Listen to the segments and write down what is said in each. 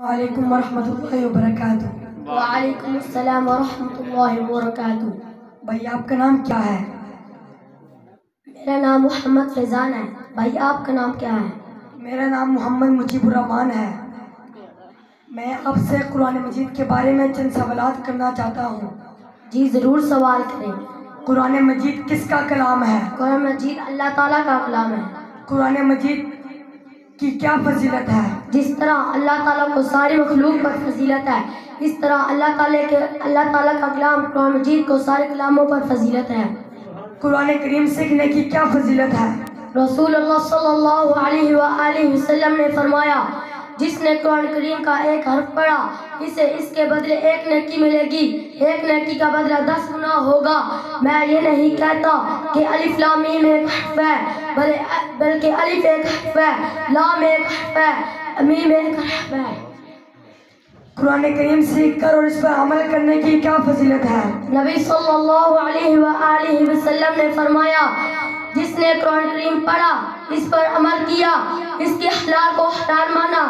وعلیکم ورحمۃ اللہ وبرکاتہ۔ وعلیکم السلام ورحمۃ اللہ وبرکاتہ۔ بھائی آپ کا نام کیا ہے؟ میرا نام محمد فیضان ہے۔ بھائی آپ کا نام کیا ہے؟ میرا نام محمد مجیب الرحمان ہے۔ میں آپ سے قرآن مجید کے بارے میں چند سوالات کرنا چاہتا ہوں۔ جی ضرور سوال کریں۔ قرآن مجید کس کا کلام ہے؟ قرآن مجید اللہ تعالیٰ کا کلام ہے۔ قرآن مجید کی کیا فضیلت ہے؟ جس طرح اللہ تعالیٰ کو ساری مخلوق پر فضیلت ہے، اس طرح اللہ تعالیٰ کا کلام قرآن مجید کو سارے کلاموں پر فضیلت ہے۔ قرآن کریم سیکھنے کی کیا فضیلت ہے؟ رسول اللہ صلی اللہ علیہ وآلہ وسلم نے فرمایا، جس نے قرآن کریم کا ایک حرف پڑھا اسے اس کے بدلے ایک نیکی ملے گی، ایک نیکی کا بدلہ 10 گنا ہوگا۔ میں یہ نہیں کہتا کہ الف لام میم ایک حرف ہے، بلکہ الف ایک حرف ہے، لام ایک حرف ہے، میم ایک حرف ہے۔ قرآن کریم سیکھ کر اور اس پر عمل کرنے کی کیا فضیلت ہے؟ نبی صلی اللہ علیہ وآلہ وسلم نے فرمایا، جس نے قرآن کریم پڑھا، اس پر عمل کیا، اس کے حلال کو حلال مانا،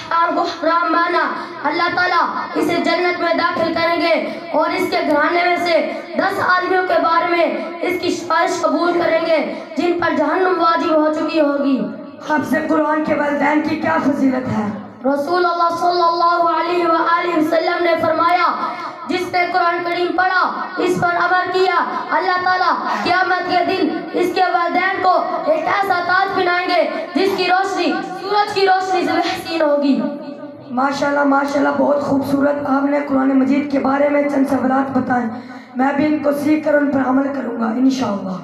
حرام کو حرام مانا، اللہ تعالیٰ اسے جنت میں داخل کریں گے اور اس کے گھرانے میں سے 10 آدمیوں کے بارے میں اس کی سفارش قبول کریں گے جن پر جہنم واجب ہو چکی ہوگی۔ حفظ قرآن کے والدین کی کیا فضیلت ہے؟ رسول اللہ صلی اللہ علیہ وآلہ وسلم نے فرمایا، جس نے قرآن کریم پڑھا، اس پر عمل کیا، اللہ تعالیٰ قیامت کے دن اس کے والدین کو ایک ایسا تاج پہنائیں گے جس کی روشنی سورج کی روشنی سے حسین ہوگی۔ ماشاءاللہ ماشاءاللہ، بہت خوبصورت آپ نے قرآن مجید کے بارے میں چند سوالات بتائیں۔ میں بھی ان کو سیکھ کر ان پر عمل کروں گا انشاءاللہ۔